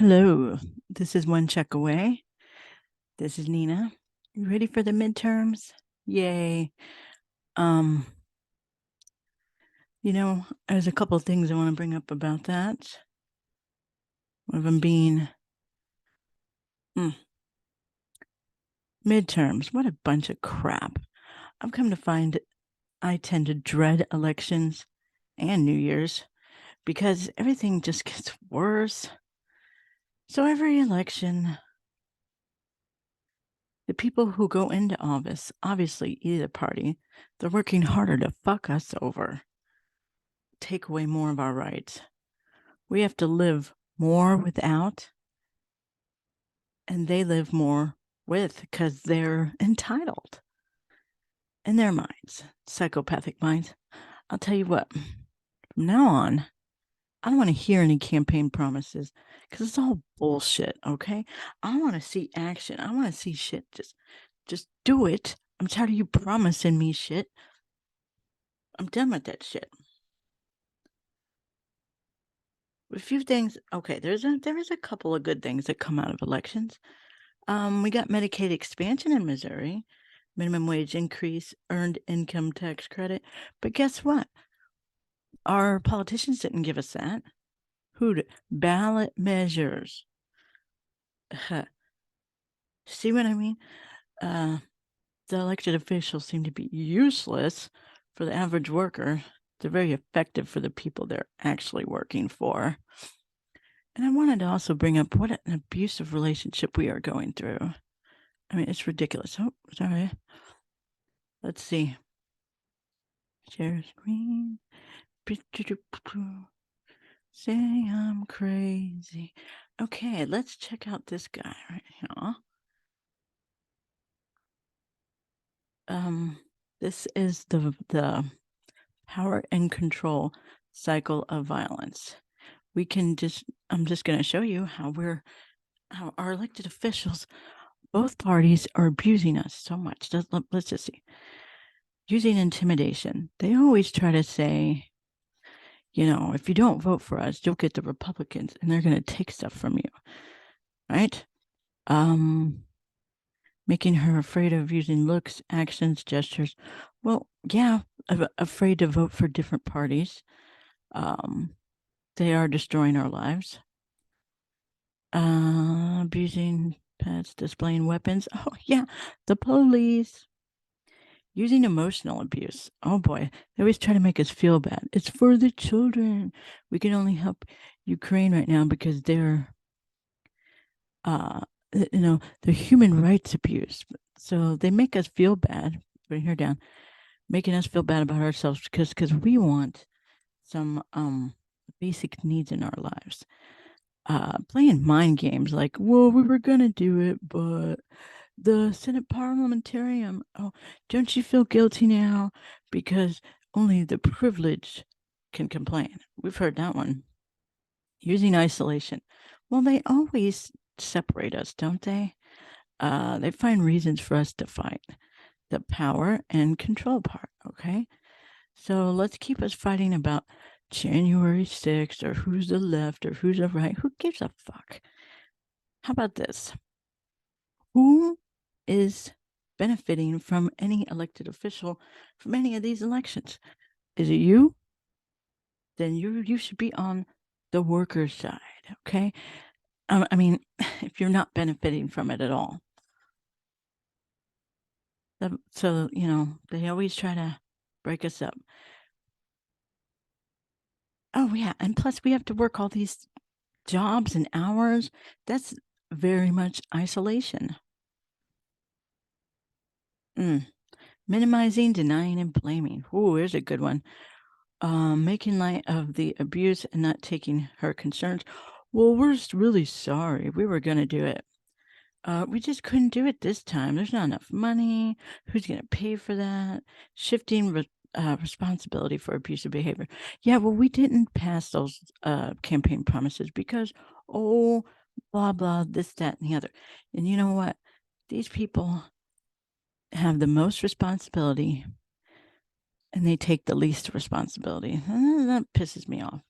Hello, this is One Check Away. This is Nina. You ready for the midterms? Yay. Um, there's a couple of things I want to bring up about that. One of them being midterms. What a bunch of crap. I've come to find I tend to dread elections and New Year's because everything just gets worse. So every election, the people who go into office, obviously either party, they're working harder to fuck us over, take away more of our rights. We have to live more without, and they live more with because they're entitled in their minds, psychopathic minds. I'll tell you what, from now on, I don't want to hear any campaign promises because it's all bullshit, okay? I want to see action. I want to see shit. Just do it. I'm tired of you promising me shit. I'm done with that shit. A few things, okay, there is a couple of good things that come out of elections. We got Medicaid expansion in Missouri, minimum wage increase, earned income tax credit. But guess what? Our politicians didn't give us that. Ballot measures. See what I mean? The elected officials seem to be useless for the average worker. They're very effective for the people they're actually working for. And I wanted to also bring up what an abusive relationship we are going through. I mean, it's ridiculous. Oh, sorry. Let's see. Share screen. Say I'm crazy. Okay, let's check out this guy right here. This is the power and control cycle of violence. I'm just going to show you how our elected officials, both parties are abusing us so much. Let's just see. Using intimidation. They always try to say, if you don't vote for us, you'll get the Republicans and they're going to take stuff from you. Right? Making her afraid of using looks, actions, gestures. Well, yeah, afraid to vote for different parties. They are destroying our lives. Abusing pets, displaying weapons. Oh, yeah, the police. Using emotional abuse. Oh boy, they always try to make us feel bad. It's for the children. We can only help Ukraine right now because they're, the human rights abuse. So they make us feel bad. Putting her down, making us feel bad about ourselves because we want some basic needs in our lives. Playing mind games like, well, we were gonna do it, but the Senate parliamentarian, oh, don't you feel guilty now because only the privileged can complain? We've heard that one. Using isolation. Well, they always separate us, don't they? They find reasons for us to fight. The power and control part, okay? So let's keep us fighting about January 6th or who's the left or who's the right. Who gives a fuck? How about this? Who is benefiting from any elected official from any of these elections? Is it you? Then you should be on the workers' side, okay? I mean, if you're not benefiting from it at all. So, they always try to break us up. Oh, yeah. And plus, we have to work all these jobs and hours. That's very much isolation. Minimizing, denying, and blaming. Ooh, here's a good one. Making light of the abuse and not taking her concerns. Well, we're really sorry. We were going to do it. We just couldn't do it this time. There's not enough money. Who's going to pay for that? Shifting responsibility for abusive behavior. Yeah, well, we didn't pass those campaign promises because, blah, blah, this, that, and the other. And you know what? These people have the most responsibility and they take the least responsibility. That pisses me off.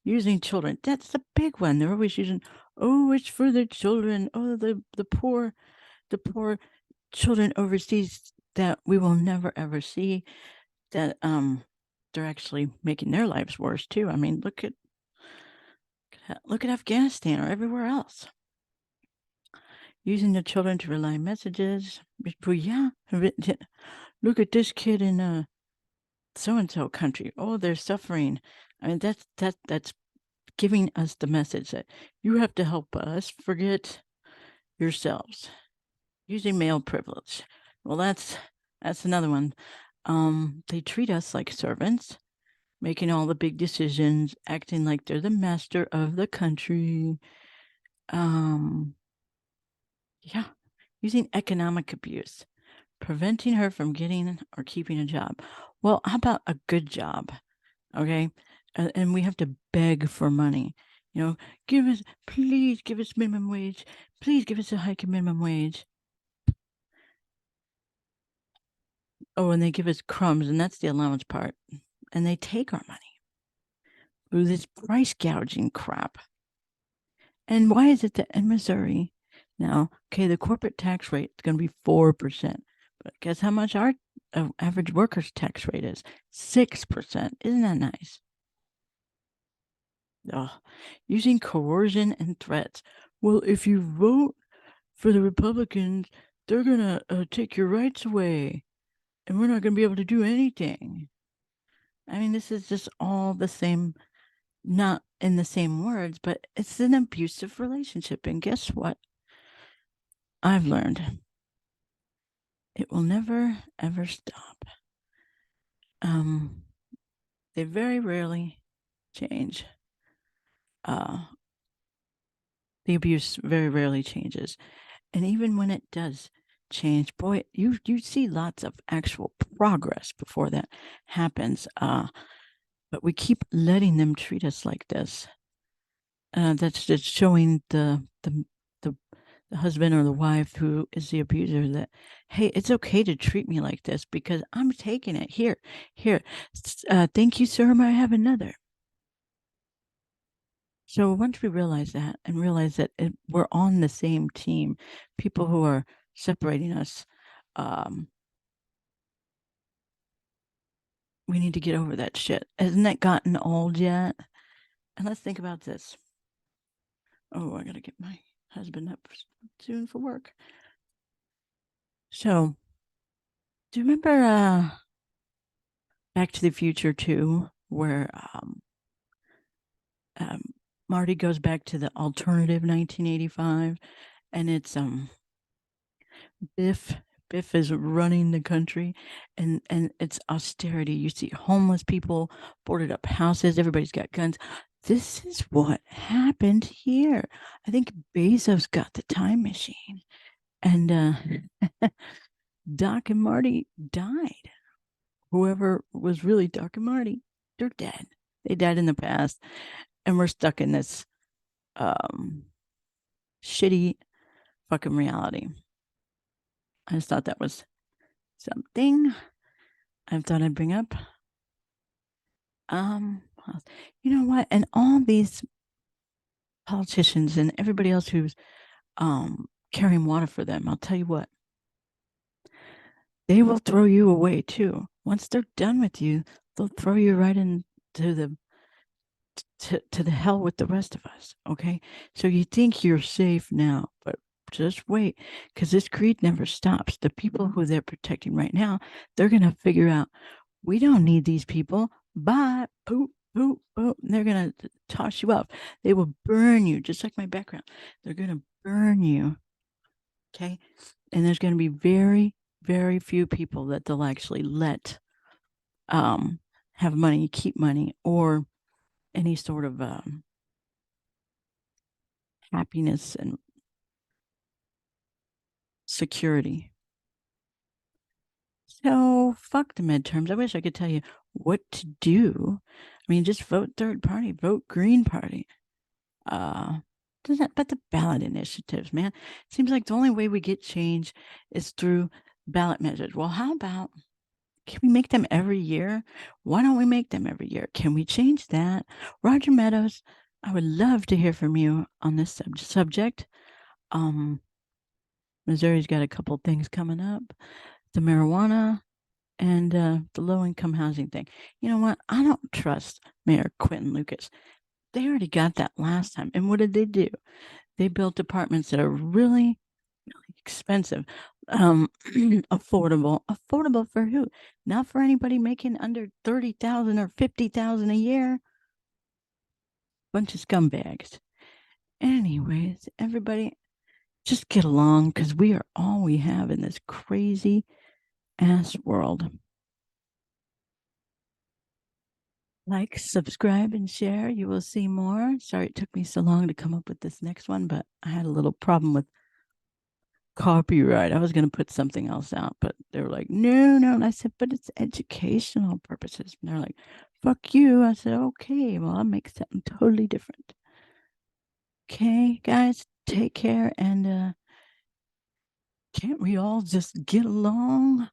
Using children. That's the big one. They're always using, oh, it's for the children. Oh, the poor children overseas that we will never ever see, that they're actually making their lives worse too. I mean, look at Afghanistan or everywhere else. Using the children to relay messages. Yeah, look at this kid in so and so country. Oh, they're suffering. I mean, that's giving us the message that you have to help us. Forget yourselves. Using male privilege. Well, that's another one. They treat us like servants, making all the big decisions, acting like they're the master of the country. Yeah, using economic abuse, preventing her from getting or keeping a job. Well, how about a good job? Okay. And we have to beg for money. You know, please give us minimum wage. Please give us a hike in minimum wage. Oh, and they give us crumbs, and that's the allowance part. And they take our money through this price gouging crap. And why is it that in Missouri now, okay, the corporate tax rate is going to be 4%. But guess how much our average worker's tax rate is? 6%. Isn't that nice? Oh, using coercion and threats. Well, if you vote for the Republicans, they're going to take your rights away, and we're not going to be able to do anything. I mean, this is just all the same, not in the same words, but it's an abusive relationship. And guess what? I've learned it will never, ever stop. They very rarely change. The abuse very rarely changes. And even when it does change, boy, you see lots of actual progress before that happens. But we keep letting them treat us like this. That's just showing the husband or the wife who is the abuser that, hey, it's okay to treat me like this because I'm taking it. Here. Thank you, sir. May I have another? So once we realize that and realize that we're on the same team, people who are separating us, we need to get over that shit. Hasn't that gotten old yet? And let's think about this. Oh, I gotta get my husband up soon for work. So, do you remember Back to the Future 2, where Marty goes back to the alternative 1985, and it's Biff. Biff is running the country, and it's austerity. You see homeless people, boarded up houses. Everybody's got guns. This is what happened here. I think Bezos got the time machine, and Doc and Marty died. Whoever was really Doc and Marty, they're dead. They died in the past, and we're stuck in this shitty fucking reality. I just thought that was something I thought I'd bring up. You know what? And all these politicians and everybody else who's carrying water for them, I'll tell you what, they will throw you away too. Once they're done with you, they'll throw you right into the to the hell with the rest of us. Okay, so you think you're safe now, but just wait, because this greed never stops. The people who they're protecting right now, they're gonna figure out we don't need these people. Bye, poop, poop, poop. And they're gonna toss you up. They will burn you, just like my background. They're gonna burn you. Okay, and there's gonna be very, very few people that they'll actually let have money, keep money, or any sort of happiness and security. So fuck the midterms. I wish I could tell you what to do. I mean, just vote third party, vote Green Party. But the ballot initiatives, man. Seems like the only way we get change is through ballot measures. Well, how about Can we make them every year? Why don't we make them every year? Can we change that? Roger Meadows, I would love to hear from you on this subject. Missouri's got a couple things coming up, the marijuana and the low income housing thing. You know what? I don't trust Mayor Quentin Lucas. They already got that last time. And what did they do? They built apartments that are really, really expensive. Affordable. Affordable for who? Not for anybody making under 30,000 or 50,000 a year. Bunch of scumbags. Anyways, everybody just get along because we are all we have in this crazy ass world. Like, subscribe, and share. You will see more. Sorry it took me so long to come up with this next one, but I had a little problem with copyright. I was going to put something else out, but they were like, no, no. And I said, but it's educational purposes. And they're like, fuck you. I said, okay, well, I'll make something totally different. Okay, guys, take care. And can't we all just get along?